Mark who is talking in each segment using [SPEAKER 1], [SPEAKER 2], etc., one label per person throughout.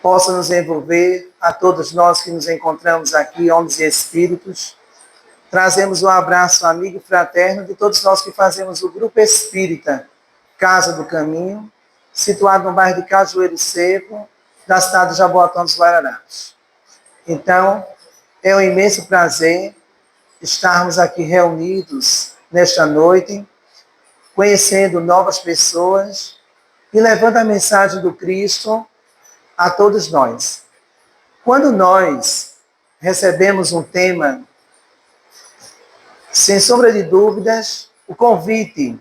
[SPEAKER 1] possa nos envolver, a todos nós que nos encontramos aqui, homens e espíritos. Trazemos um abraço amigo e fraterno de todos nós que fazemos o Grupo Espírita Casa do Caminho, situado no bairro de Cajueiro Seco, da cidade de Jaboatão dos Guararapes. Então, é um imenso prazer estarmos aqui reunidos nesta noite, conhecendo novas pessoas e levando a mensagem do Cristo a todos nós. Quando nós recebemos um tema, sem sombra de dúvidas, o convite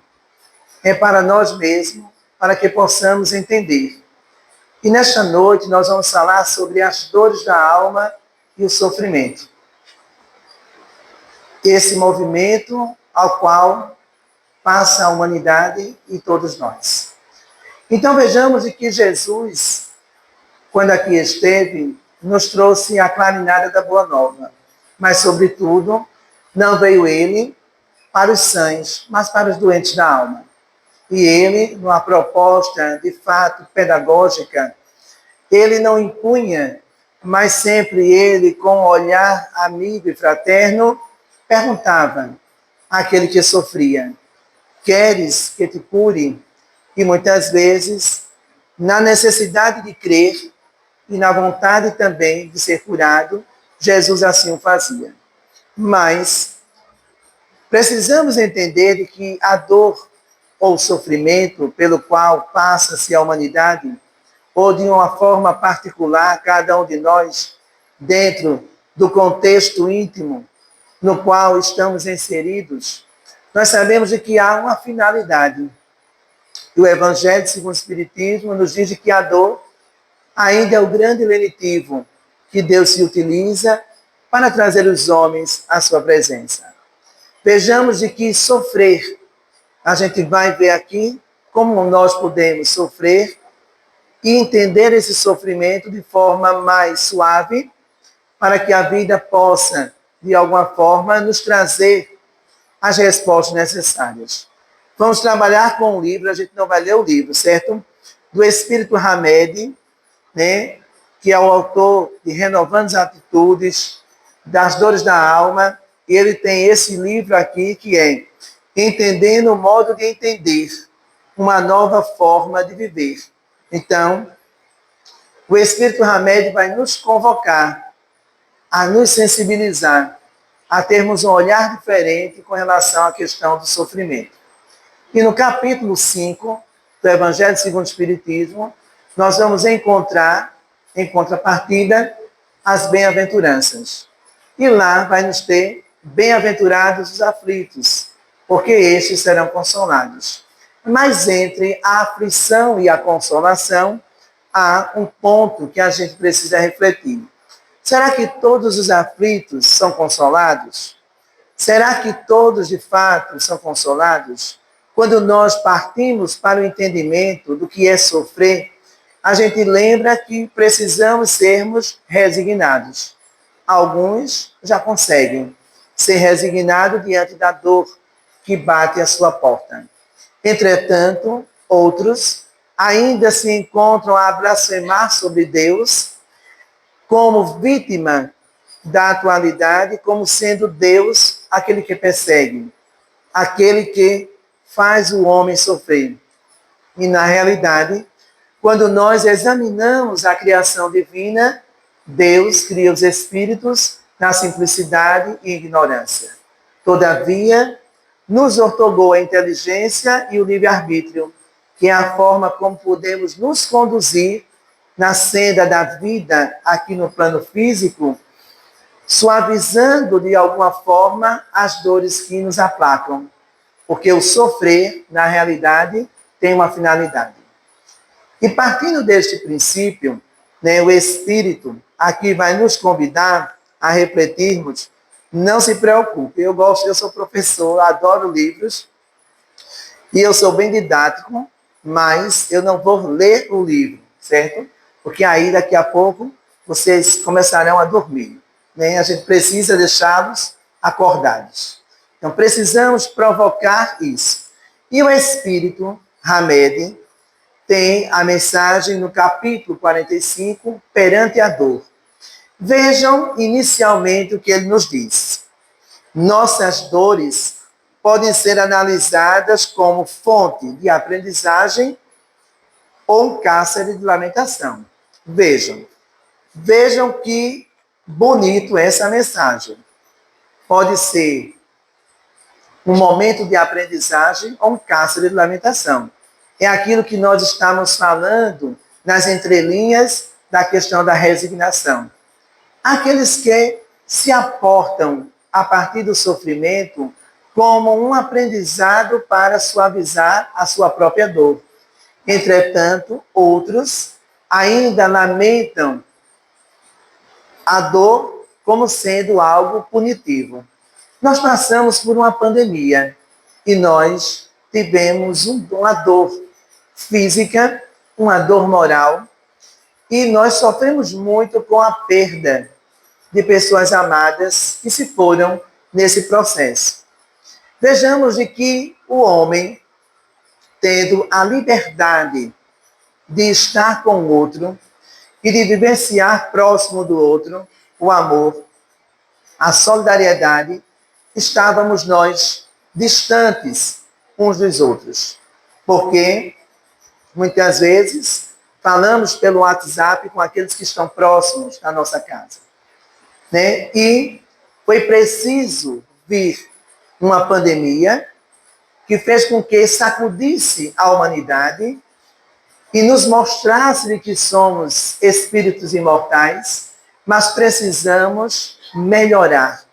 [SPEAKER 1] é para nós mesmos, para que possamos entender. E nesta noite nós vamos falar sobre as dores da alma e o sofrimento. Esse movimento ao qual passa a humanidade e todos nós. Então vejamos de que Jesus, quando aqui esteve, nos trouxe a clarinada da Boa Nova. Mas, sobretudo, não veio ele para os sãos, mas para os doentes da alma. E ele, numa proposta de fato pedagógica, ele não impunha, mas sempre ele, com um olhar amigo e fraterno, perguntava àquele que sofria: queres que te cure? E muitas vezes, na necessidade de crer e na vontade também de ser curado, Jesus assim o fazia. Mas precisamos entender de que a dor ou sofrimento pelo qual passa-se a humanidade, ou de uma forma particular, cada um de nós, dentro do contexto íntimo no qual estamos inseridos, nós sabemos de que há uma finalidade. E o Evangelho segundo o Espiritismo nos diz de que a dor ainda é o grande lenitivo que Deus se utiliza para trazer os homens à sua presença. Vejamos de que sofrer, a gente vai ver aqui como nós podemos sofrer e entender esse sofrimento de forma mais suave, para que a vida possa, de alguma forma, nos trazer as respostas necessárias. Vamos trabalhar com o livro, a gente não vai ler o livro, certo? Do Espírito Hamed, né? Que é o autor de Renovando as Atitudes, das Dores da Alma, e ele tem esse livro aqui que é Entendendo o Modo de Entender, uma Nova Forma de Viver. Então, o Espírito Hamed vai nos convocar a nos sensibilizar, a termos um olhar diferente com relação à questão do sofrimento. E no capítulo 5 do Evangelho segundo o Espiritismo, nós vamos encontrar, em contrapartida, as bem-aventuranças. E lá vai nos ter bem-aventurados os aflitos, porque estes serão consolados. Mas entre a aflição e a consolação, há um ponto que a gente precisa refletir. Será que todos os aflitos são consolados? Será que todos, de fato, são consolados? Quando nós partimos para o entendimento do que é sofrer, a gente lembra que precisamos sermos resignados. Alguns já conseguem ser resignados diante da dor que bate à sua porta. Entretanto, outros ainda se encontram a blasfemar sobre Deus como vítima da atualidade, como sendo Deus aquele que persegue, aquele que faz o homem sofrer. E, na realidade, quando nós examinamos a criação divina, Deus cria os espíritos na simplicidade e ignorância. Todavia, nos outorgou a inteligência e o livre-arbítrio, que é a forma como podemos nos conduzir na senda da vida aqui no plano físico, suavizando de alguma forma as dores que nos aplacam. Porque o sofrer, na realidade, tem uma finalidade. E partindo deste princípio, né, o Espírito aqui vai nos convidar a refletirmos. Não se preocupe, eu sou professor, adoro livros, e eu sou bem didático, mas eu não vou ler o livro, certo? Porque aí, daqui a pouco, vocês começarão a dormir. Né? A gente precisa deixá-los acordados. Então, precisamos provocar isso. E o Espírito Hamed, tem a mensagem no capítulo 45, perante a dor. Vejam inicialmente o que ele nos diz. Nossas dores podem ser analisadas como fonte de aprendizagem ou um cárcere de lamentação. Vejam que bonito essa mensagem. Pode ser um momento de aprendizagem ou um cárcere de lamentação. É aquilo que nós estamos falando nas entrelinhas da questão da resignação. Aqueles que se aportam a partir do sofrimento como um aprendizado para suavizar a sua própria dor. Entretanto, outros ainda lamentam a dor como sendo algo punitivo. Nós passamos por uma pandemia e nós tivemos uma dor física, uma dor moral, e nós sofremos muito com a perda de pessoas amadas que se foram nesse processo. Vejamos de que o homem, tendo a liberdade de estar com o outro e de vivenciar próximo do outro o amor, a solidariedade, estávamos nós distantes uns dos outros. Porque muitas vezes falamos pelo WhatsApp com aqueles que estão próximos da nossa casa. Né? E foi preciso vir uma pandemia que fez com que sacudisse a humanidade e nos mostrasse que somos espíritos imortais, mas precisamos melhorar.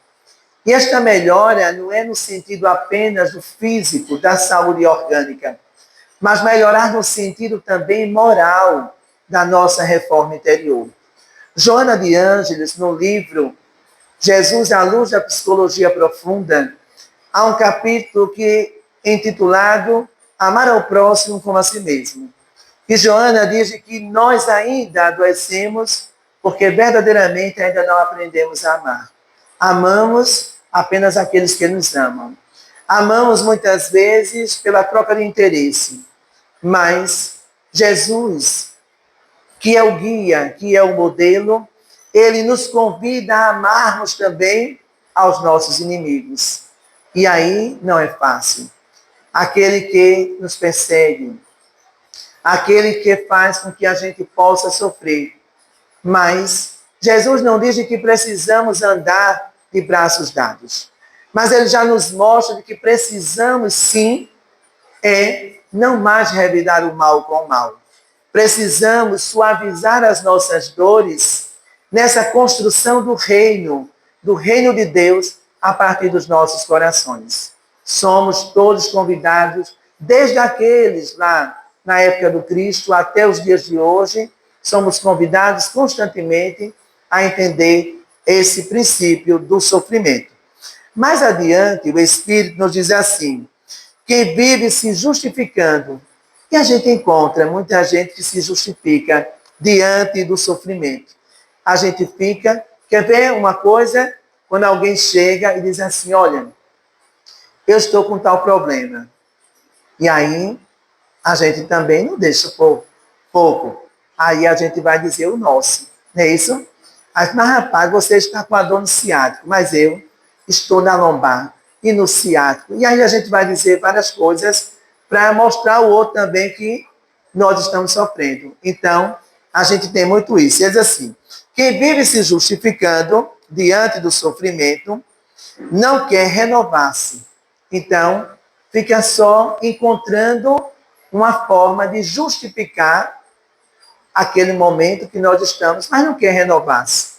[SPEAKER 1] E esta melhora não é no sentido apenas do físico, da saúde orgânica, mas melhorar no sentido também moral da nossa reforma interior. Joana de Ângeles, no livro Jesus à Luz da Psicologia Profunda, há um capítulo que é intitulado Amar ao Próximo como a Si Mesmo. E Joana diz que nós ainda adoecemos porque verdadeiramente ainda não aprendemos a amar. Amamos apenas aqueles que nos amam. Amamos muitas vezes pela troca de interesse, mas Jesus, que é o guia, que é o modelo, ele nos convida a amarmos também aos nossos inimigos. E aí não é fácil. Aquele que nos persegue, aquele que faz com que a gente possa sofrer. Mas Jesus não diz que precisamos andar de braços dados. Mas ele já nos mostra que precisamos sim não mais revidar o mal com o mal. Precisamos suavizar as nossas dores nessa construção do reino de Deus a partir dos nossos corações. Somos todos convidados, desde aqueles lá na época do Cristo até os dias de hoje, somos convidados constantemente a entender esse princípio do sofrimento. Mais adiante, o Espírito nos diz assim: quem vive se justificando, e a gente encontra muita gente que se justifica diante do sofrimento. A gente fica, quer ver uma coisa? Quando alguém chega e diz assim, olha, eu estou com tal problema. E aí, a gente também não deixa pouco. Aí a gente vai dizer o nosso, não é isso? Mas, rapaz, você está com a dor no ciático, mas eu estou na lombar e no ciático. E aí a gente vai dizer várias coisas para mostrar ao outro também que nós estamos sofrendo. Então, a gente tem muito isso. E diz assim, quem vive se justificando diante do sofrimento não quer renovar-se. Então, fica só encontrando uma forma de justificar aquele momento que nós estamos, mas não quer renovar-se.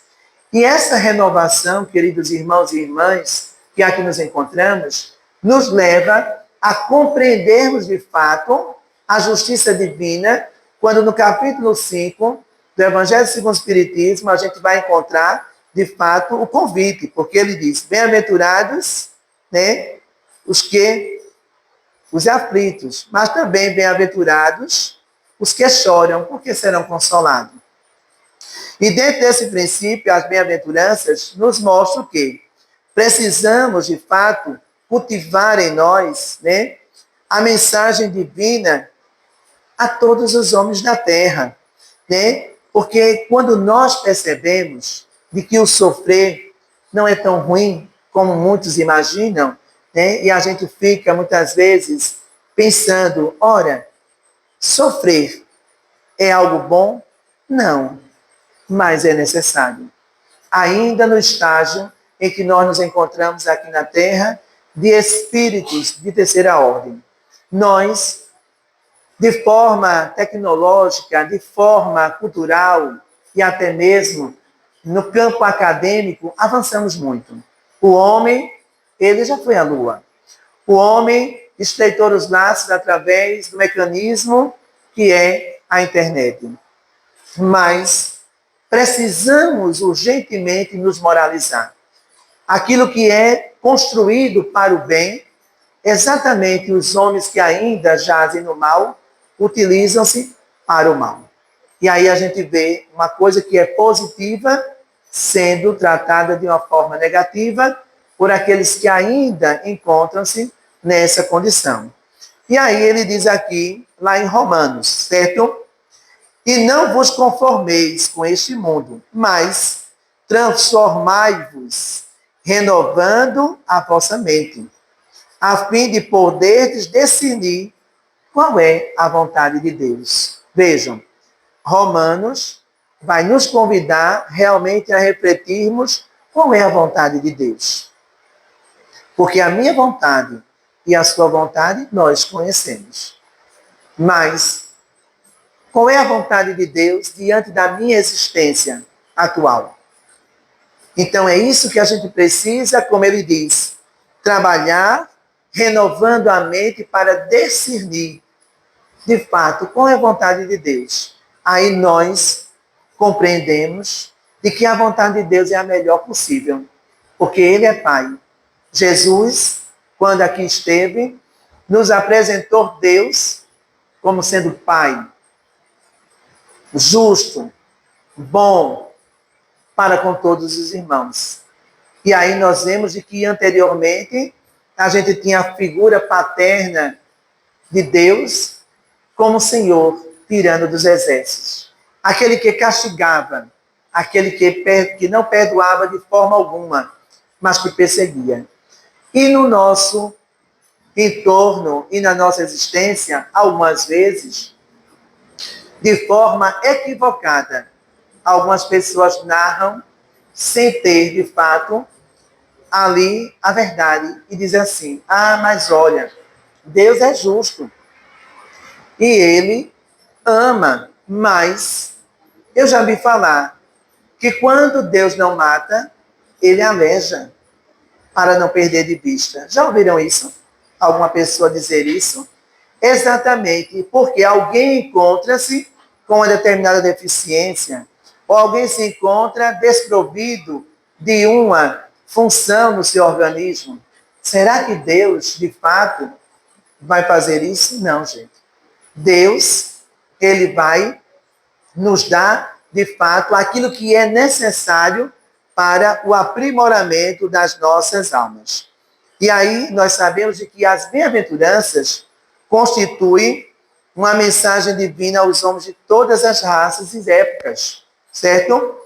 [SPEAKER 1] E essa renovação, queridos irmãos e irmãs, que aqui nos encontramos, nos leva a compreendermos de fato a justiça divina, quando no capítulo 5 do Evangelho segundo o Espiritismo, a gente vai encontrar, de fato, o convite, porque ele diz, bem-aventurados, né, os aflitos, mas também bem-aventurados os que choram, porque serão consolados. E dentro desse princípio, as bem-aventuranças nos mostram que precisamos, de fato, cultivar em nós, né, a mensagem divina a todos os homens da terra, né? Porque quando nós percebemos de que o sofrer não é tão ruim como muitos imaginam, né? E a gente fica muitas vezes pensando, ora, sofrer é algo bom? Não, mas é necessário. Ainda no estágio em que nós nos encontramos aqui na Terra, de espíritos de terceira ordem. Nós, de forma tecnológica, de forma cultural e até mesmo no campo acadêmico, avançamos muito. O homem, ele já foi à Lua. O homem estreitou os laços através do mecanismo que é a internet. Mas precisamos urgentemente nos moralizar. Aquilo que é construído para o bem, exatamente os homens que ainda jazem no mal, utilizam-se para o mal. E aí a gente vê uma coisa que é positiva sendo tratada de uma forma negativa por aqueles que ainda encontram-se nessa condição. E aí ele diz aqui, lá em Romanos, certo? E não vos conformeis com este mundo, mas transformai-vos, renovando a vossa mente, a fim de poderdes discernir qual é a vontade de Deus. Vejam, Romanos vai nos convidar realmente a refletirmos qual é a vontade de Deus. Porque a minha vontade e a sua vontade nós conhecemos. Mas qual é a vontade de Deus diante da minha existência atual? Então é isso que a gente precisa, como ele diz, trabalhar, renovando a mente para discernir, de fato, qual é a vontade de Deus. Aí nós compreendemos de que a vontade de Deus é a melhor possível, porque Ele é Pai. Jesus, quando aqui esteve, nos apresentou Deus como sendo Pai, justo, bom, para com todos os irmãos. E aí nós vemos de que anteriormente a gente tinha a figura paterna de Deus como Senhor, tirano dos exércitos. Aquele que castigava, aquele que não perdoava de forma alguma, mas que perseguia. E no nosso entorno e na nossa existência, algumas vezes, de forma equivocada, algumas pessoas narram, sem ter, de fato, ali a verdade, e dizem assim, mas olha, Deus é justo, e Ele ama, mas eu já vi falar que quando Deus não mata, Ele aleja para não perder de vista. Já ouviram isso? Alguma pessoa dizer isso? Exatamente, porque alguém encontra-se com uma determinada deficiência, ou alguém se encontra desprovido de uma função no seu organismo. Será que Deus, de fato, vai fazer isso? Não, gente. Deus, Ele vai nos dar, de fato, aquilo que é necessário para o aprimoramento das nossas almas. E aí nós sabemos de que as bem-aventuranças constituem uma mensagem divina aos homens de todas as raças e épocas, certo?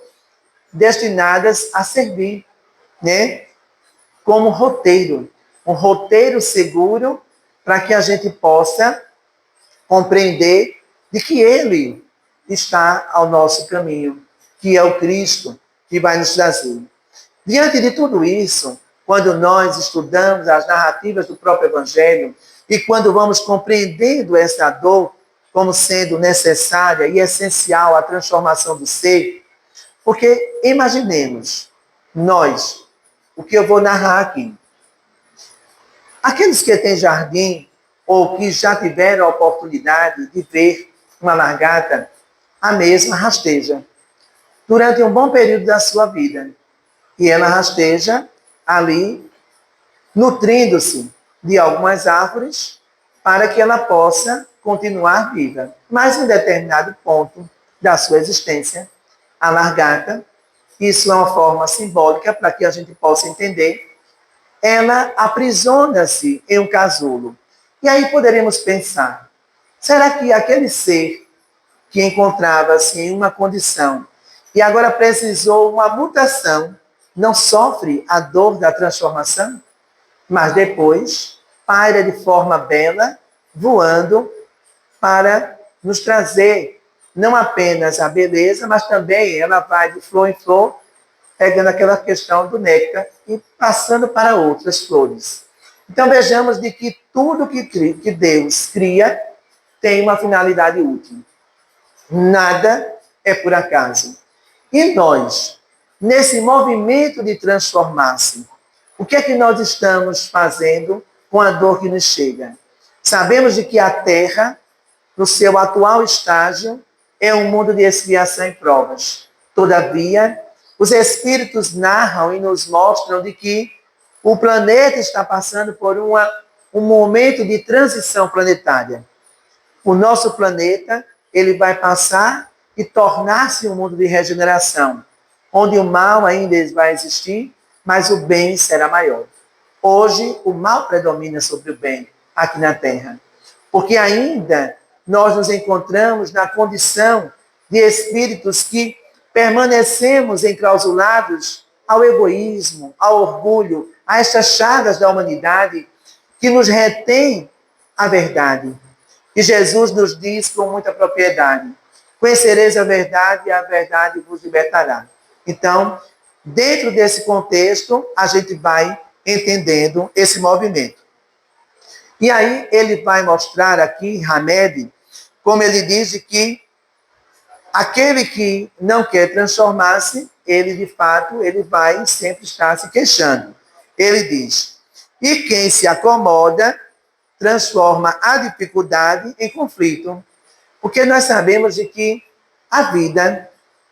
[SPEAKER 1] Destinadas a servir, né? Como roteiro, um roteiro seguro para que a gente possa compreender de que Ele está ao nosso caminho, que é o Cristo que vai nos trazer. Diante de tudo isso, quando nós estudamos as narrativas do próprio Evangelho e quando vamos compreendendo essa dor como sendo necessária e essencial à transformação do ser, porque imaginemos, nós, o que eu vou narrar aqui. Aqueles que têm jardim ou que já tiveram a oportunidade de ver uma lagarta, a mesma rasteja durante um bom período da sua vida. E ela rasteja ali, nutrindo-se de algumas árvores para que ela possa continuar viva. Mas em determinado ponto da sua existência, a lagarta, isso é uma forma simbólica para que a gente possa entender, ela aprisiona-se em um casulo. E aí poderemos pensar, Será que aquele ser que encontrava-se em uma condição e agora precisou uma mutação, não sofre a dor da transformação? Mas depois paira de forma bela, voando para nos trazer não apenas a beleza, mas também ela vai de flor em flor, pegando aquela questão do néctar e passando para outras flores. Então vejamos de que tudo que Deus cria tem uma finalidade útil. Nada é por acaso. E nós, nesse movimento de transformar-se, o que é que nós estamos fazendo com a dor que nos chega? Sabemos de que a Terra, no seu atual estágio, é um mundo de expiação e provas. Todavia, os Espíritos narram e nos mostram de que o planeta está passando por um momento de transição planetária. O nosso planeta, ele vai passar e tornar-se um mundo de regeneração, onde o mal ainda vai existir, mas o bem será maior. Hoje, o mal predomina sobre o bem aqui na Terra, porque ainda nós nos encontramos na condição de espíritos que permanecemos enclausulados ao egoísmo, ao orgulho, a estas chagas da humanidade que nos retém a verdade. E Jesus nos diz com muita propriedade: conhecereis a verdade e a verdade vos libertará. Então, dentro desse contexto, a gente vai entendendo esse movimento. E aí ele vai mostrar aqui, Hamed, como ele diz que aquele que não quer transformar-se, ele de fato, ele vai sempre estar se queixando. Ele diz: e quem se acomoda, transforma a dificuldade em conflito. Porque nós sabemos de que a vida,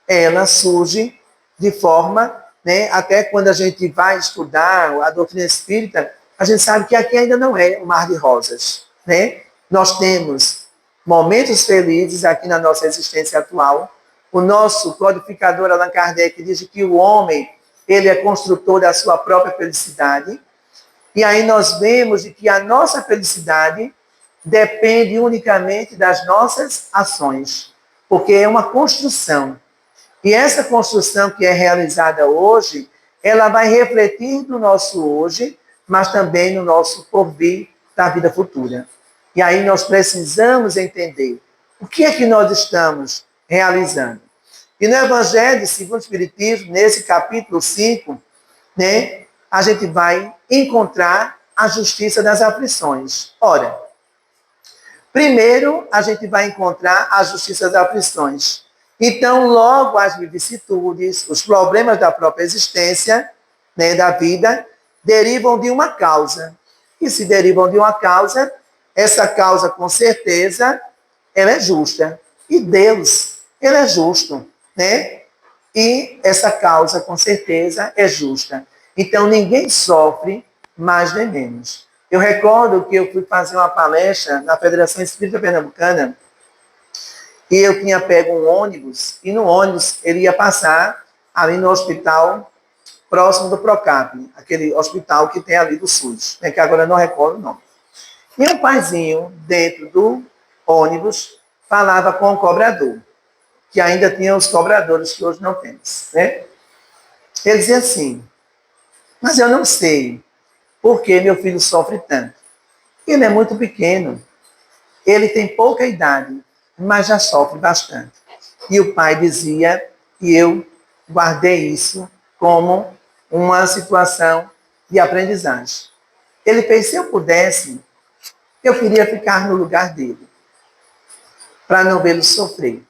[SPEAKER 1] ela surge de forma, né, até quando a gente vai estudar a doutrina espírita, a gente sabe que aqui ainda não é um mar de rosas, né? Nós temos momentos felizes aqui na nossa existência atual. O nosso codificador Allan Kardec diz que o homem, ele é construtor da sua própria felicidade. E aí nós vemos de que a nossa felicidade depende unicamente das nossas ações, porque é uma construção. E essa construção que é realizada hoje, ela vai refletir no nosso hoje, mas também no nosso porvir da vida futura. E aí nós precisamos entender o que é que nós estamos realizando. E no Evangelho segundo o Espiritismo, nesse capítulo 5, né, a gente vai encontrar a justiça das aflições. Ora, primeiro a gente vai encontrar a justiça das aflições. Então, logo as vicissitudes, os problemas da própria existência, né, da vida, derivam de uma causa. E se derivam de uma causa, essa causa, com certeza, ela é justa. E Deus, ele é justo, né? E essa causa, com certeza, é justa. Então, ninguém sofre mais nem menos. Eu recordo que eu fui fazer uma palestra na Federação Espírita Pernambucana e eu tinha pego um ônibus, e no ônibus ele ia passar ali no hospital próximo do Procap, aquele hospital que tem ali do SUS, né, que agora eu não recordo o nome. E um paizinho dentro do ônibus falava com o cobrador, que ainda tinha os cobradores que hoje não temos, né? Ele dizia assim: mas eu não sei por que meu filho sofre tanto. Ele é muito pequeno, ele tem pouca idade, mas já sofre bastante. E o pai dizia, e eu guardei isso como uma situação de aprendizagem. Ele fez: se eu pudesse, eu queria ficar no lugar dele, para não vê-lo sofrer.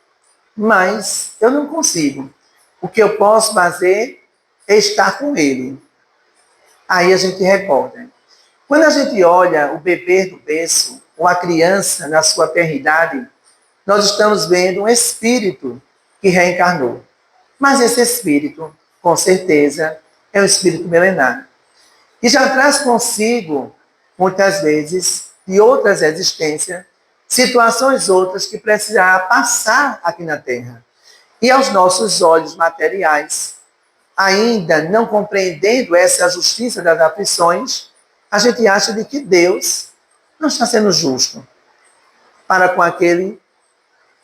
[SPEAKER 1] Mas eu não consigo. O que eu posso fazer é estar com ele. Aí a gente recorda. Quando a gente olha o bebê do berço, ou a criança na sua eternidade, nós estamos vendo um espírito que reencarnou. Mas esse espírito, com certeza, é um espírito milenar. E já traz consigo, muitas vezes, de outras existências, situações outras que precisará passar aqui na Terra. E aos nossos olhos materiais, ainda não compreendendo essa justiça das aflições, a gente acha de que Deus não está sendo justo. para com aquele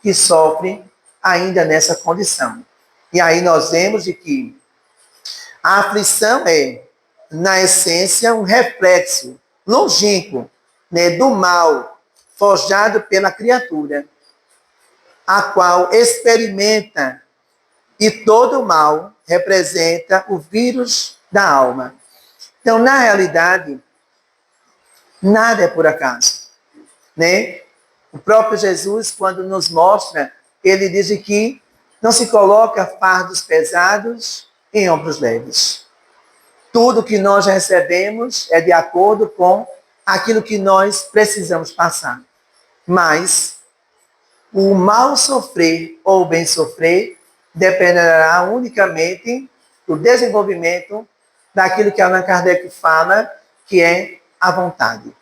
[SPEAKER 1] que sofre ainda nessa condição. E aí nós vemos de que a aflição é, na essência, um reflexo longínquo, né, do mal forjado pela criatura, a qual experimenta, e todo o mal representa o vírus da alma. Então, na realidade, nada é por acaso, né? O próprio Jesus, quando nos mostra, ele diz que não se coloca fardos pesados em ombros leves. Tudo que nós recebemos é de acordo com aquilo que nós precisamos passar. Mas o mal sofrer ou o bem sofrer dependerá unicamente do desenvolvimento daquilo que Allan Kardec fala, que é a vontade.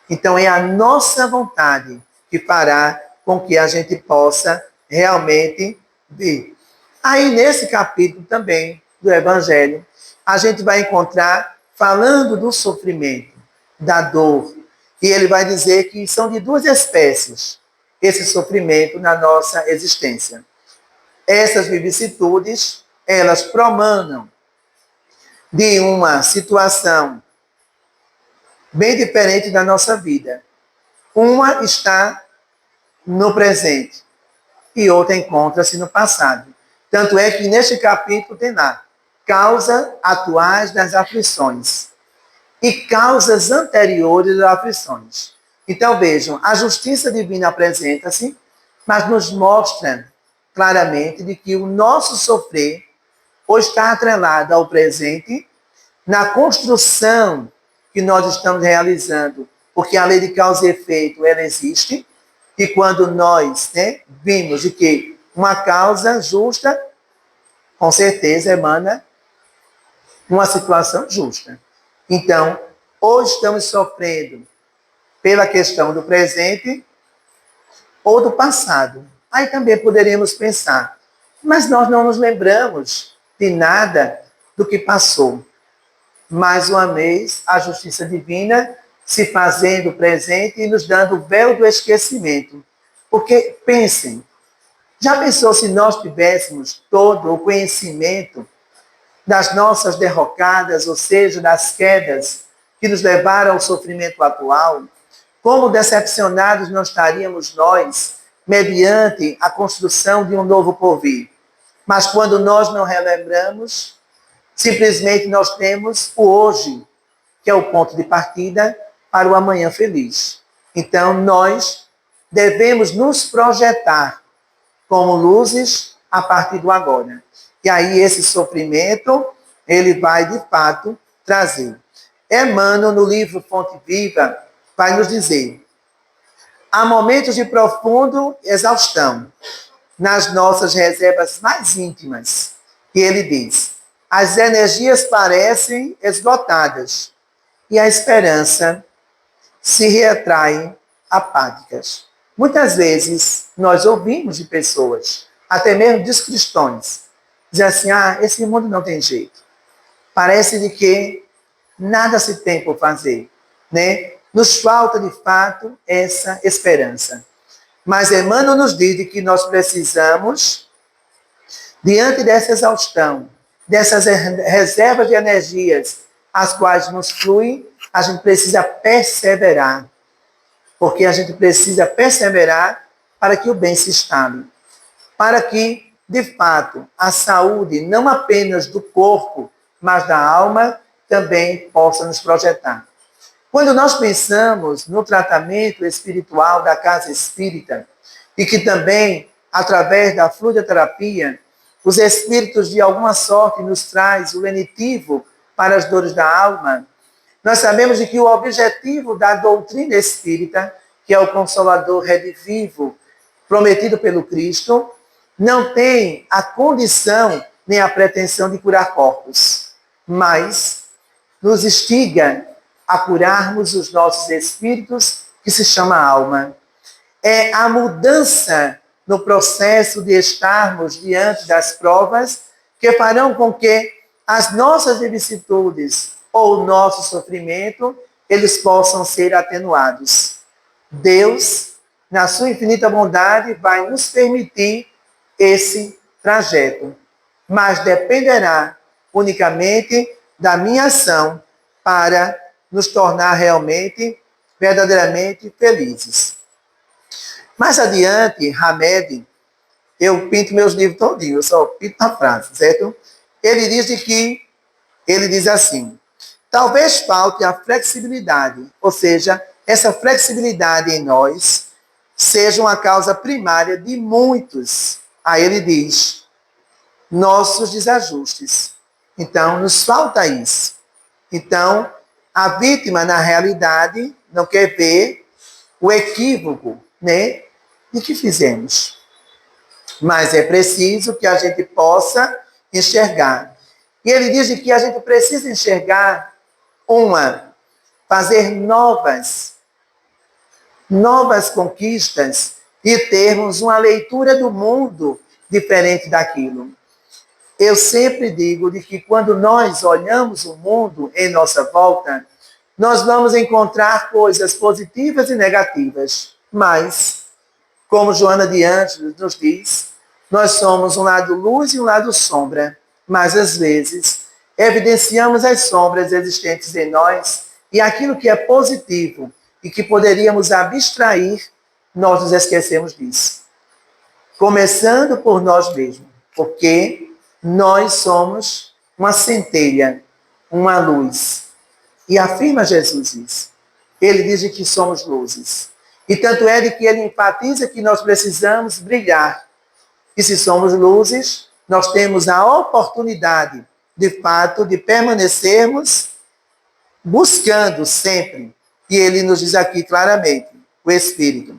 [SPEAKER 1] Então, é a nossa vontade que fará com que a gente possa realmente vir. Aí, nesse capítulo também do Evangelho, a gente vai encontrar falando do sofrimento, da dor. E ele vai dizer que são de duas espécies esse sofrimento na nossa existência. Essas vicissitudes, elas promanam de uma situação bem diferente da nossa vida. Uma está no presente e outra encontra-se no passado. Tanto é que neste capítulo tem lá causas atuais das aflições e causas anteriores das aflições. Então vejam, a justiça divina apresenta-se, mas nos mostra claramente de que o nosso sofrer ou está atrelado ao presente na construção que nós estamos realizando, porque a lei de causa e efeito, ela existe, e quando nós, né, vimos de que uma causa justa, com certeza emana uma situação justa. Então, ou estamos sofrendo pela questão do presente ou do passado. Aí também poderíamos pensar, mas nós não nos lembramos de nada do que passou. Mais uma vez, a justiça divina se fazendo presente e nos dando o véu do esquecimento. Porque, pensem, já pensou se nós tivéssemos todo o conhecimento das nossas derrocadas, ou seja, das quedas que nos levaram ao sofrimento atual? Como decepcionados não estaríamos nós, mediante a construção de um novo porvir? Mas quando nós não relembramos, simplesmente nós temos o hoje, que é o ponto de partida para o amanhã feliz. Então, nós devemos nos projetar como luzes a partir do agora. E aí esse sofrimento, ele vai, de fato, trazer. Emmanuel, no livro Fonte Viva, vai nos dizer: há momentos de profundo exaustão nas nossas reservas mais íntimas. E ele diz: as energias parecem esgotadas e a esperança se retrai apáticas. Muitas vezes nós ouvimos de pessoas, até mesmo dos cristãos, dizer assim: esse mundo não tem jeito. Parece de que nada se tem por fazer, né? Nos falta, de fato, essa esperança. Mas Emmanuel nos diz de que nós precisamos, diante dessa exaustão, dessas reservas de energias, as quais nos fluem, a gente precisa perseverar. Porque a gente precisa perseverar para que o bem se instale. Para que, de fato, a saúde, não apenas do corpo, mas da alma, também possa nos projetar. Quando nós pensamos no tratamento espiritual da casa espírita, e que também, através da fluidoterapia, os espíritos de alguma sorte nos traz o lenitivo para as dores da alma, nós sabemos de que o objetivo da doutrina espírita, que é o Consolador redivivo prometido pelo Cristo, não tem a condição nem a pretensão de curar corpos, mas nos instiga a curarmos os nossos espíritos, que se chama alma. É a mudança no processo de estarmos diante das provas que farão com que as nossas vicissitudes ou o nosso sofrimento, eles possam ser atenuados. Deus na sua infinita bondade, vai nos permitir esse trajeto. Mas dependerá unicamente da minha ação para nos tornar realmente, verdadeiramente felizes. Mais adiante, Hamed, eu pinto meus livros todinhos, eu só pinto na frase, certo? Ele diz assim, talvez falte a flexibilidade, ou seja, essa flexibilidade em nós seja uma causa primária de muitos, aí ele diz, nossos desajustes. Então, nos falta isso. Então, a vítima, na realidade, não quer ver o equívoco, né, de que fizemos. Mas é preciso que a gente possa enxergar. E ele diz que a gente precisa enxergar fazer novas conquistas e termos uma leitura do mundo diferente daquilo. Eu sempre digo de que quando nós olhamos o mundo em nossa volta, nós vamos encontrar coisas positivas e negativas. Mas, como Joana de Ângeles nos diz, nós somos um lado luz e um lado sombra. Mas, às vezes, evidenciamos as sombras existentes em nós e aquilo que é positivo e que poderíamos abstrair, nós nos esquecemos disso. Começando por nós mesmos, porque nós somos uma centelha, uma luz. E afirma Jesus isso. Ele diz que somos luzes. E tanto é de que ele enfatiza que nós precisamos brilhar. E se somos luzes, nós temos a oportunidade, de fato, de permanecermos buscando sempre. E ele nos diz aqui claramente, o Espírito.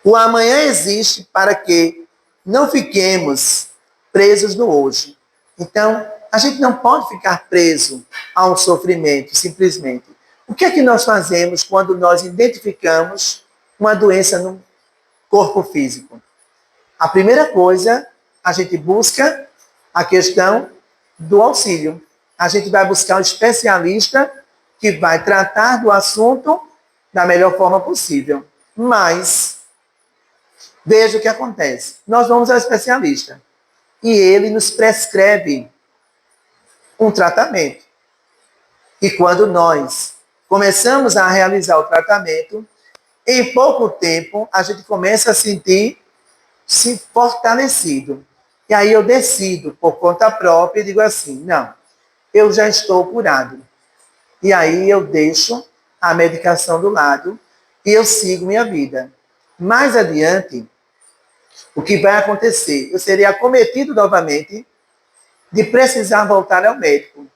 [SPEAKER 1] O amanhã existe para que não fiquemos presos no hoje. Então, a gente não pode ficar preso a um sofrimento, simplesmente. O que é que nós fazemos quando nós identificamos uma doença no corpo físico? A primeira coisa, a gente busca a questão do auxílio. A gente vai buscar um especialista que vai tratar do assunto da melhor forma possível. Mas, veja o que acontece. Nós vamos ao especialista e ele nos prescreve um tratamento. E quando nós começamos a realizar o tratamento, em pouco tempo a gente começa a sentir-se fortalecido. E aí eu decido, por conta própria, e digo assim, não, eu já estou curado. E aí eu deixo a medicação do lado e eu sigo minha vida. Mais adiante, o que vai acontecer? Eu serei acometido novamente de precisar voltar ao médico.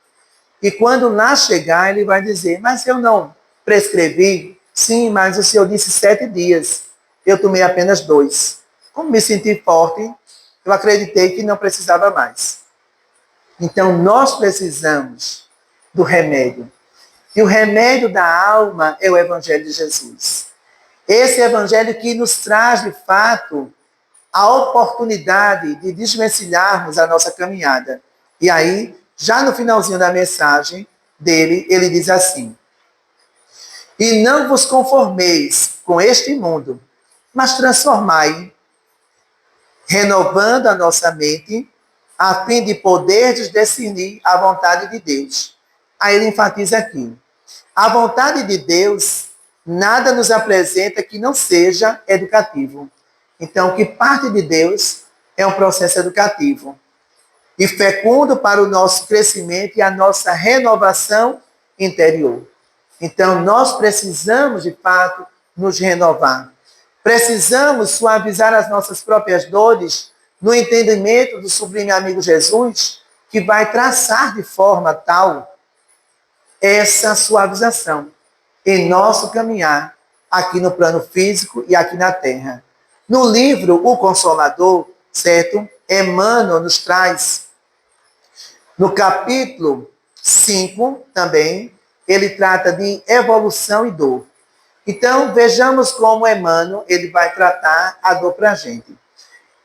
[SPEAKER 1] E quando lá chegar, ele vai dizer, mas eu não prescrevi? Sim, mas o senhor disse 7 dias. Eu tomei apenas 2. Como me senti forte, eu acreditei que não precisava mais. Então, nós precisamos do remédio. E o remédio da alma é o Evangelho de Jesus. Esse Evangelho que nos traz, de fato, a oportunidade de desvencilharmos a nossa caminhada. E aí, já no finalzinho da mensagem dele, ele diz assim, e não vos conformeis com este mundo, mas transformai, renovando a nossa mente, a fim de poderdes discernir a vontade de Deus. Aí ele enfatiza aqui, a vontade de Deus nada nos apresenta que não seja educativo. Então, o que parte de Deus é um processo educativo e fecundo para o nosso crescimento e a nossa renovação interior. Então, nós precisamos, de fato, nos renovar. Precisamos suavizar as nossas próprias dores no entendimento do sublime amigo Jesus, que vai traçar de forma tal essa suavização em nosso caminhar aqui no plano físico e aqui na Terra. No livro O Consolador, certo? Emmanuel nos traz, no capítulo 5 também, ele trata de evolução e dor. Então, vejamos como Emmanuel ele vai tratar a dor para a gente.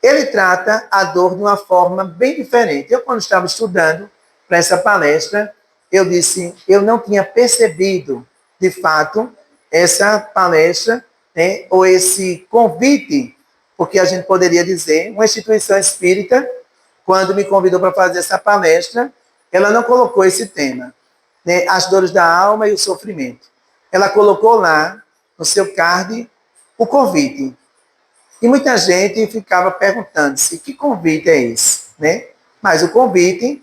[SPEAKER 1] Ele trata a dor de uma forma bem diferente. Eu, quando estava estudando para essa palestra, eu disse, eu não tinha percebido, de fato, essa palestra né, ou esse convite, porque a gente poderia dizer, uma instituição espírita, quando me convidou para fazer essa palestra, ela não colocou esse tema, né, as dores da alma e o sofrimento. Ela colocou lá, no seu card, o convite. E muita gente ficava perguntando-se, que convite é esse? Né? Mas o convite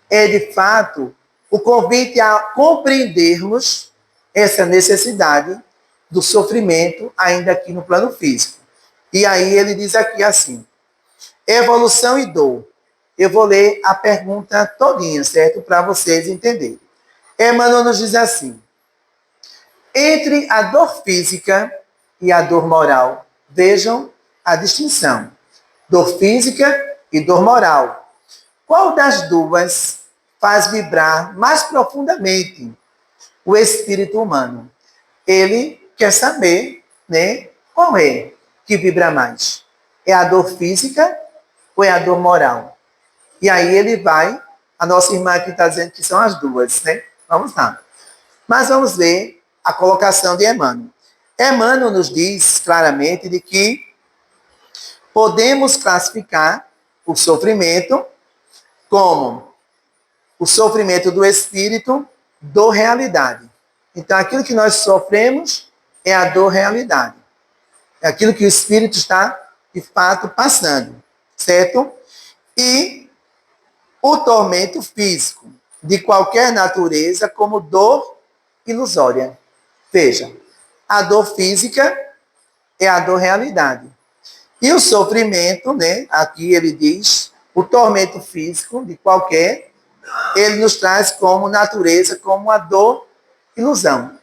[SPEAKER 1] é, de fato, o convite a compreendermos essa necessidade do sofrimento ainda aqui no plano físico. E aí ele diz aqui assim, evolução e dor. Eu vou ler a pergunta todinha, certo? Para vocês entenderem. Emmanuel nos diz assim, entre a dor física e a dor moral, vejam a distinção. Dor física e dor moral. Qual das duas faz vibrar mais profundamente o espírito humano? Ele quer saber, né, qual é que vibra mais. É a dor física ou é a dor moral? E aí ele vai, a nossa irmã aqui está dizendo que são as duas, né? Vamos lá. Mas vamos ver a colocação de Emmanuel. Emmanuel nos diz claramente de que podemos classificar o sofrimento como o sofrimento do espírito, dor realidade. Então, aquilo que nós sofremos é a dor realidade. É aquilo que o espírito está, de fato, passando. Certo? E o tormento físico, de qualquer natureza, como dor ilusória. Veja, a dor física é a dor realidade. E o sofrimento, né? Aqui ele diz, o tormento físico de qualquer, ele nos traz como natureza, como a dor ilusão.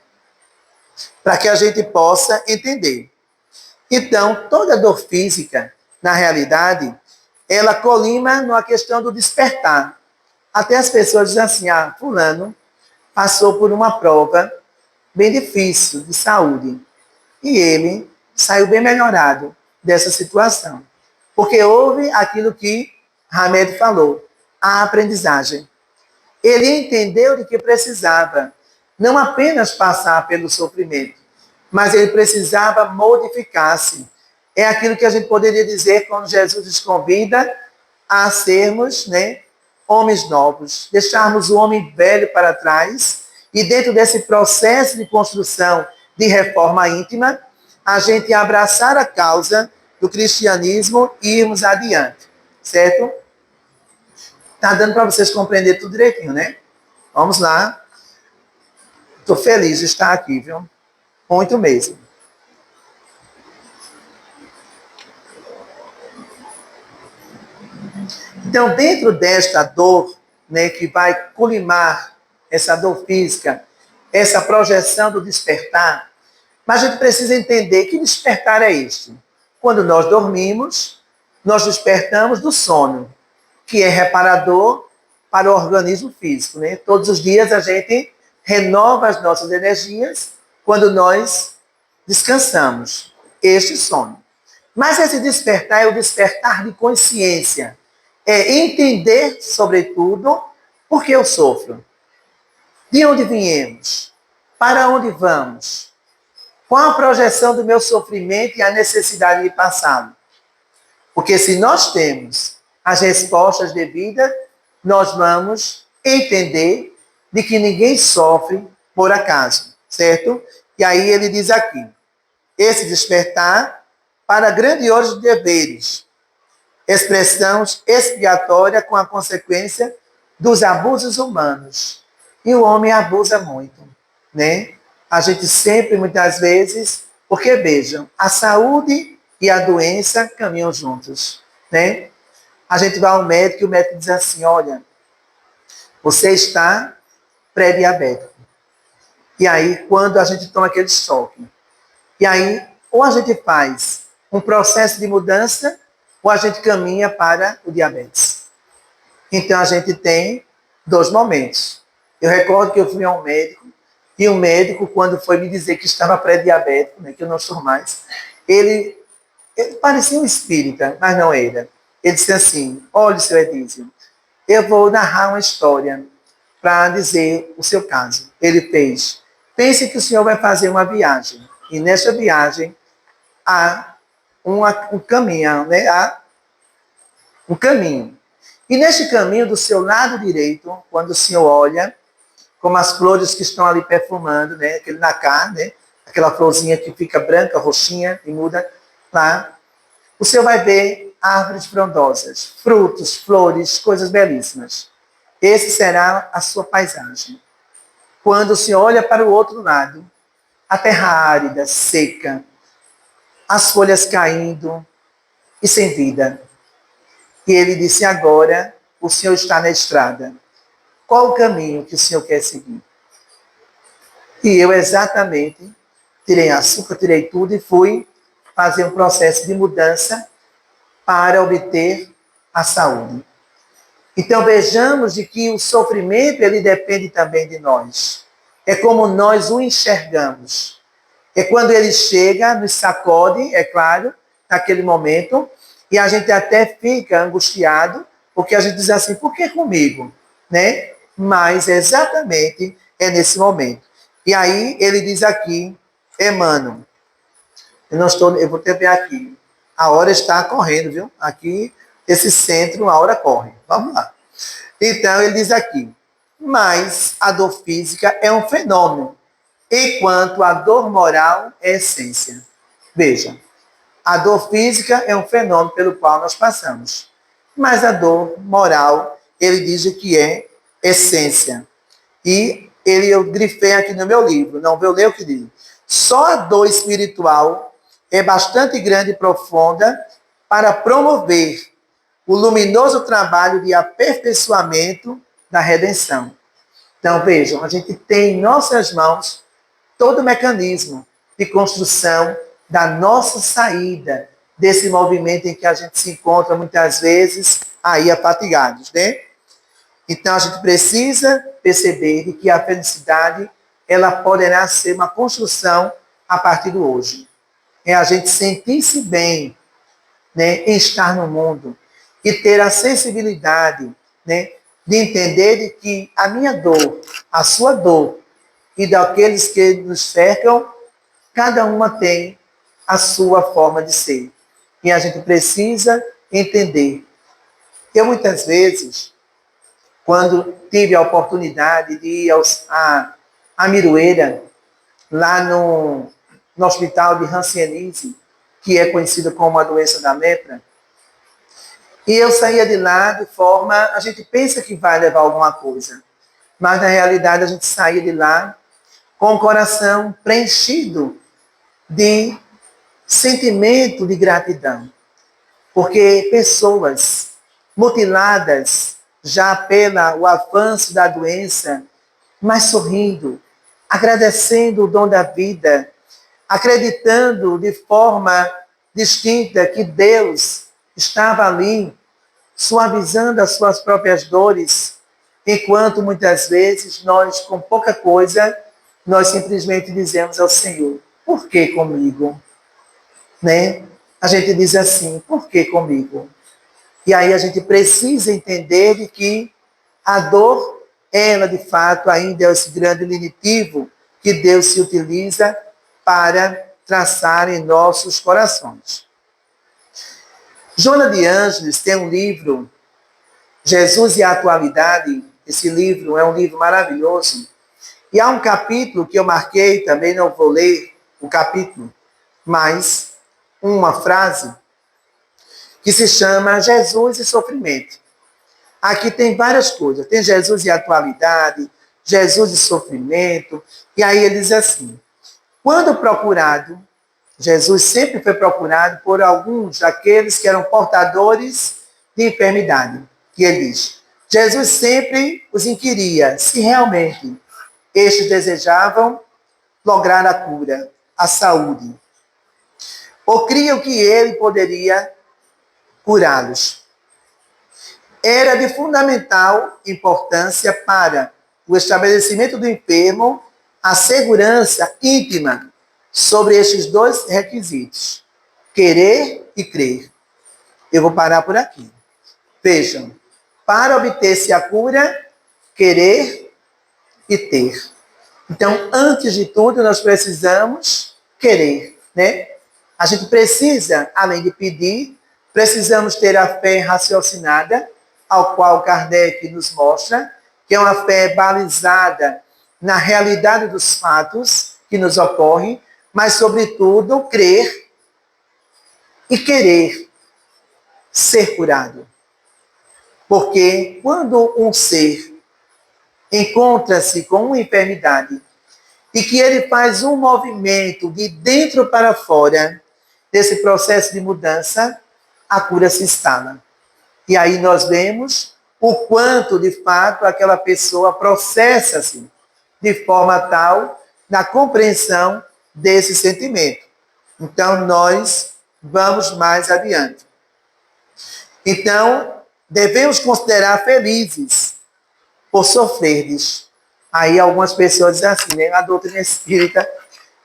[SPEAKER 1] Para que a gente possa entender. Então, toda dor física, na realidade, ela colima numa questão do despertar. Até as pessoas dizem assim, fulano passou por uma prova bem difícil de saúde. E ele saiu bem melhorado dessa situação. Porque houve aquilo que Hamed falou, a aprendizagem. Ele entendeu de que precisava não apenas passar pelo sofrimento, mas ele precisava modificar-se. É aquilo que a gente poderia dizer quando Jesus nos convida a sermos, né, homens novos, deixarmos o homem velho para trás e dentro desse processo de construção de reforma íntima, a gente abraçar a causa do cristianismo e irmos adiante, certo? Tá dando para vocês compreender tudo direitinho, né? Vamos lá. Estou feliz de estar aqui, viu? Muito mesmo. Então, dentro desta dor, né, que vai colimar essa dor física, essa projeção do despertar, mas a gente precisa entender que despertar é este. Quando nós dormimos, nós despertamos do sono, que é reparador para o organismo físico, né? Todos os dias a gente renova as nossas energias quando nós descansamos. Este sono. Mas esse despertar é o despertar de consciência. É entender, sobretudo, por que eu sofro. De onde viemos? Para onde vamos? Qual a projeção do meu sofrimento e a necessidade de passá-lo? Porque se nós temos as respostas devidas, nós vamos entender de que ninguém sofre por acaso, certo? E aí ele diz aqui, esse despertar para grandiosos deveres, expressão expiatória com a consequência dos abusos humanos. E o homem abusa muito, né? A gente sempre, muitas vezes, porque vejam, a saúde e a doença caminham juntos, né? A gente vai ao médico e o médico diz assim, olha, você está pré-diabético. E aí, quando a gente toma aquele choque, e aí, ou a gente faz um processo de mudança, ou a gente caminha para o diabetes. Então, a gente tem dois momentos. Eu recordo que eu fui a um médico, e o médico, quando foi me dizer que estava pré-diabético, né, que eu não sou mais, ele parecia um espírita, mas não era. Ele disse assim, olha, seu Edísio, eu vou narrar uma história para dizer o seu caso. Ele fez, pense que o senhor vai fazer uma viagem, e nessa viagem há um caminho, né? Há um caminho. E neste caminho, do seu lado direito, quando o senhor olha, como as flores que estão ali perfumando, né? Aquele nacá, né? Aquela florzinha que fica branca, roxinha e muda lá. O senhor vai ver árvores frondosas, frutos, flores, coisas belíssimas. Esse será a sua paisagem. Quando o senhor olha para o outro lado, a terra árida, seca, as folhas caindo e sem vida. E ele disse: agora o senhor está na estrada. Qual o caminho que o senhor quer seguir? E eu exatamente tirei açúcar, tirei tudo e fui fazer um processo de mudança para obter a saúde. Então vejamos de que o sofrimento ele depende também de nós. É como nós o enxergamos. É quando ele chega, nos sacode, é claro, naquele momento, e a gente até fica angustiado, porque a gente diz assim, por que comigo? Né? Mas exatamente é nesse momento. E aí ele diz aqui, Emmanuel, eu vou ter ver aqui, a hora está correndo, viu? Aqui, esse centro, a hora corre. Vamos lá. Então ele diz aqui, mas a dor física é um fenômeno, enquanto a dor moral é essência. Veja, a dor física é um fenômeno pelo qual nós passamos, mas a dor moral, ele diz que é essência. E eu grifei aqui no meu livro, não vou ler o que diz. Só a dor espiritual é bastante grande e profunda para promover o luminoso trabalho de aperfeiçoamento da redenção. Então, vejam, a gente tem em nossas mãos todo o mecanismo de construção da nossa saída desse movimento em que a gente se encontra muitas vezes aí afatigados, né? Então a gente precisa perceber que a felicidade ela poderá ser uma construção a partir do hoje. É a gente sentir-se bem, né, em estar no mundo e ter a sensibilidade, né, de entender de que a minha dor, a sua dor e daqueles que nos cercam, cada uma tem a sua forma de ser. E a gente precisa entender. Eu muitas vezes, quando tive a oportunidade de ir a Miroeira, lá no hospital de Hanseníase, que é conhecido como a doença da lepra, e eu saía de lá de forma, a gente pensa que vai levar alguma coisa, mas na realidade a gente saía de lá com o coração preenchido de sentimento de gratidão, porque pessoas mutiladas já pelo avanço da doença, mas sorrindo, agradecendo o dom da vida, acreditando de forma distinta que Deus estava ali, suavizando as suas próprias dores, enquanto muitas vezes nós, com pouca coisa, nós simplesmente dizemos ao Senhor, por que comigo? Né? A gente diz assim, por que comigo? E aí a gente precisa entender de que a dor, ela de fato ainda é esse grande linitivo que Deus se utiliza para traçar em nossos corações. Joana de Ângeles tem um livro, Jesus e a Atualidade. Esse livro é um livro maravilhoso. E há um capítulo que eu marquei, também não vou ler o capítulo, mas uma frase que se chama Jesus e Sofrimento. Aqui tem várias coisas. Tem Jesus e Atualidade, Jesus e Sofrimento. E aí ele diz assim, quando procurado, Jesus sempre foi procurado por alguns daqueles que eram portadores de enfermidade. E ele diz, Jesus sempre os inquiria se realmente estes desejavam lograr a cura, a saúde, ou criam que ele poderia curá-los. Era de fundamental importância para o estabelecimento do enfermo a segurança íntima sobre estes dois requisitos, querer e crer. Eu vou parar por aqui. Vejam, para obter-se a cura, querer e ter. Então, antes de tudo, nós precisamos querer, né? A gente precisa, além de pedir, precisamos ter a fé raciocinada, ao qual Kardec nos mostra, que é uma fé balizada na realidade dos fatos que nos ocorrem, mas, sobretudo, crer e querer ser curado. Porque quando um ser encontra-se com uma enfermidade e que ele faz um movimento de dentro para fora desse processo de mudança, a cura se instala. E aí nós vemos o quanto, de fato, aquela pessoa processa-se de forma tal na compreensão desse sentimento. Então, nós vamos mais adiante. Então, devemos considerar felizes por sofrerdes. Aí algumas pessoas dizem assim, né? A doutrina espírita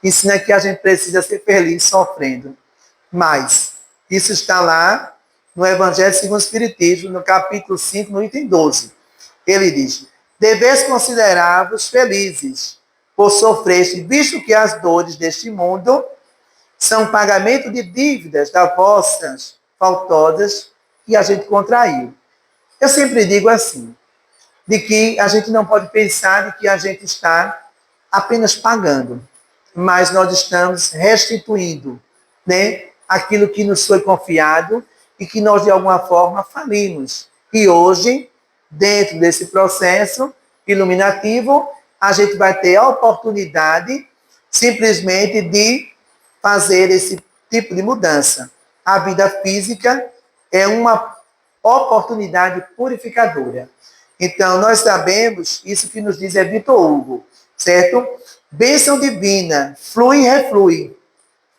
[SPEAKER 1] ensina que a gente precisa ser feliz sofrendo. Mas isso está lá no Evangelho segundo o Espiritismo, no capítulo 5, no item 12. Ele diz, deveis considerar-vos felizes por sofreste, visto que as dores deste mundo são pagamento de dívidas das vossas faltosas que a gente contraiu. Eu sempre digo assim, de que a gente não pode pensar de que a gente está apenas pagando, mas nós estamos restituindo, né, aquilo que nos foi confiado e que nós, de alguma forma, falimos. E hoje, dentro desse processo iluminativo, a gente vai ter a oportunidade simplesmente de fazer esse tipo de mudança. A vida física é uma oportunidade purificadora. Então, nós sabemos, isso que nos diz é Vitor Hugo, certo? Bênção divina, flui e reflui,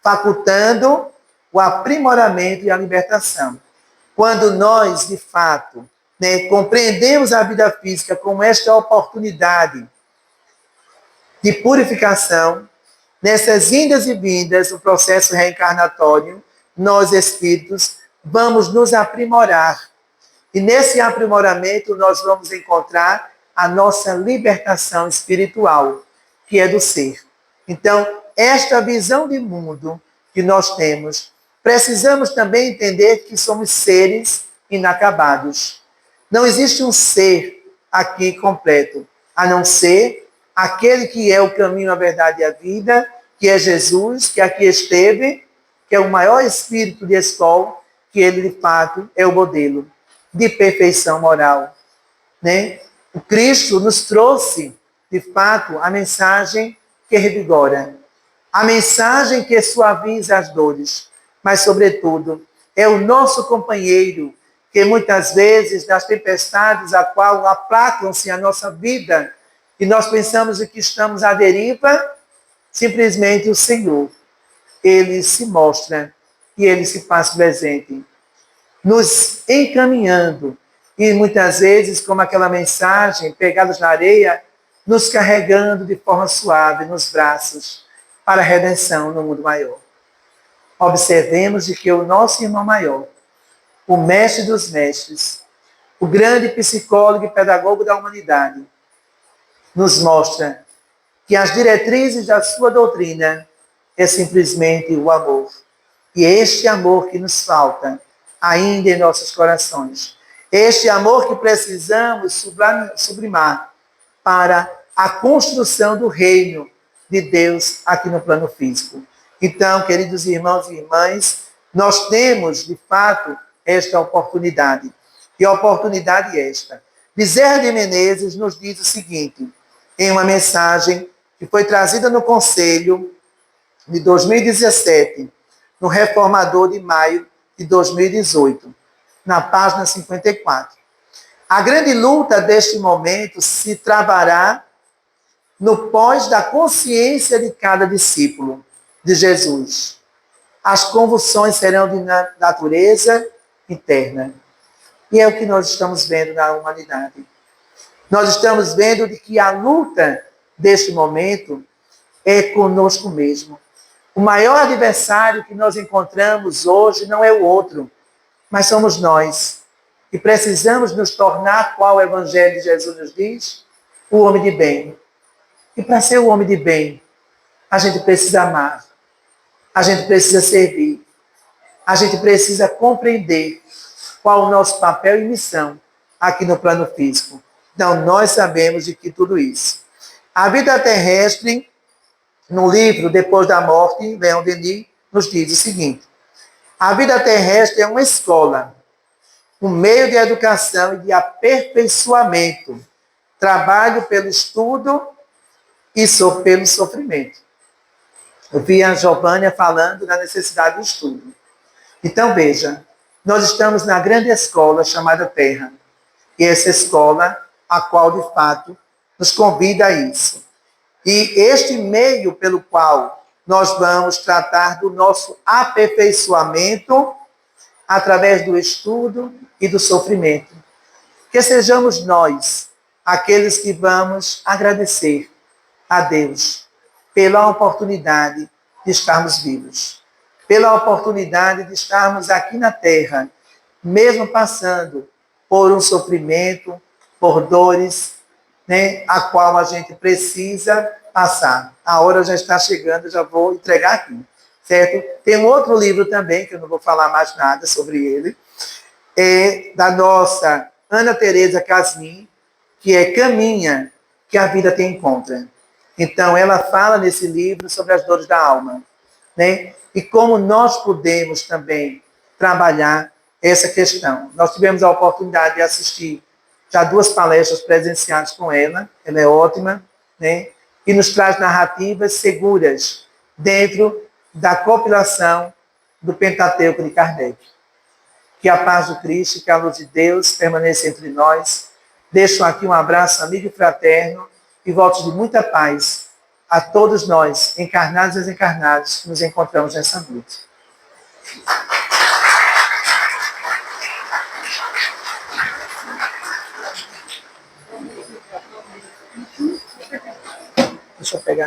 [SPEAKER 1] facultando o aprimoramento e a libertação. Quando nós, de fato, né, compreendemos a vida física como esta oportunidade de purificação, nessas indas e vindas, o processo reencarnatório, nós, espíritos, vamos nos aprimorar. E nesse aprimoramento, nós vamos encontrar a nossa libertação espiritual, que é do ser. Então, esta visão de mundo que nós temos, precisamos também entender que somos seres inacabados. Não existe um ser aqui completo, a não ser aquele que é o caminho, a verdade e a vida, que é Jesus, que aqui esteve, que é o maior espírito de escola, que ele, de fato, é o modelo de perfeição moral. Né? O Cristo nos trouxe, de fato, a mensagem que revigora, a mensagem que suaviza as dores, mas, sobretudo, é o nosso companheiro que muitas vezes, nas tempestades a qual aplacam-se a nossa vida, e nós pensamos que estamos à deriva, simplesmente o Senhor, ele se mostra e ele se faz presente, nos encaminhando, e muitas vezes, como aquela mensagem, pegados na areia, nos carregando de forma suave nos braços para a redenção no mundo maior. Observemos de que o nosso irmão maior, o mestre dos mestres, o grande psicólogo e pedagogo da humanidade, nos mostra que as diretrizes da sua doutrina é simplesmente o amor. E é este amor que nos falta ainda em nossos corações. Este amor que precisamos sublimar para a construção do reino de Deus aqui no plano físico. Então, queridos irmãos e irmãs, nós temos, de fato, esta oportunidade. E a oportunidade é esta. Bezerra de Menezes nos diz o seguinte, em uma mensagem que foi trazida no Conselho de 2017, no Reformador de maio de 2018, na página 54. A grande luta deste momento se travará no pós da consciência de cada discípulo de Jesus. As convulsões serão de natureza interna. E é o que nós estamos vendo na humanidade. Nós estamos vendo de que a luta deste momento é conosco mesmo. O maior adversário que nós encontramos hoje não é o outro, mas somos nós. E precisamos nos tornar, qual o Evangelho de Jesus nos diz? O homem de bem. E para ser o homem de bem, a gente precisa amar. A gente precisa servir. A gente precisa compreender qual o nosso papel e missão aqui no plano físico. Então, nós sabemos de que tudo isso. A vida terrestre, no livro Depois da Morte, Leon Denis nos diz o seguinte: a vida terrestre é uma escola, um meio de educação e de aperfeiçoamento, trabalho pelo estudo e pelo sofrimento. Eu vi a Giovânia falando da necessidade do estudo. Então, veja, nós estamos na grande escola chamada Terra. E essa escola, a qual, de fato, nos convida a isso. E este meio pelo qual nós vamos tratar do nosso aperfeiçoamento através do estudo e do sofrimento. Que sejamos nós aqueles que vamos agradecer a Deus pela oportunidade de estarmos vivos, pela oportunidade de estarmos aqui na Terra, mesmo passando por um sofrimento, por dores, né, a qual a gente precisa passar. A hora já está chegando, já vou entregar aqui, certo? Tem um outro livro também, que eu não vou falar mais nada sobre ele, da nossa Ana Teresa Casmin, que é Caminha, que a vida te encontra. Então, ela fala nesse livro sobre as dores da alma, né? E como nós podemos também trabalhar essa questão. Nós tivemos a oportunidade de assistir já 2 palestras presenciais com ela é ótima, né? E nos traz narrativas seguras dentro da compilação do Pentateuco de Kardec. Que a paz do Cristo, que a luz de Deus permaneça entre nós. Deixo aqui um abraço amigo e fraterno e votos de muita paz a todos nós, encarnados e desencarnados, que nos encontramos nessa noite. Deixa eu pegar.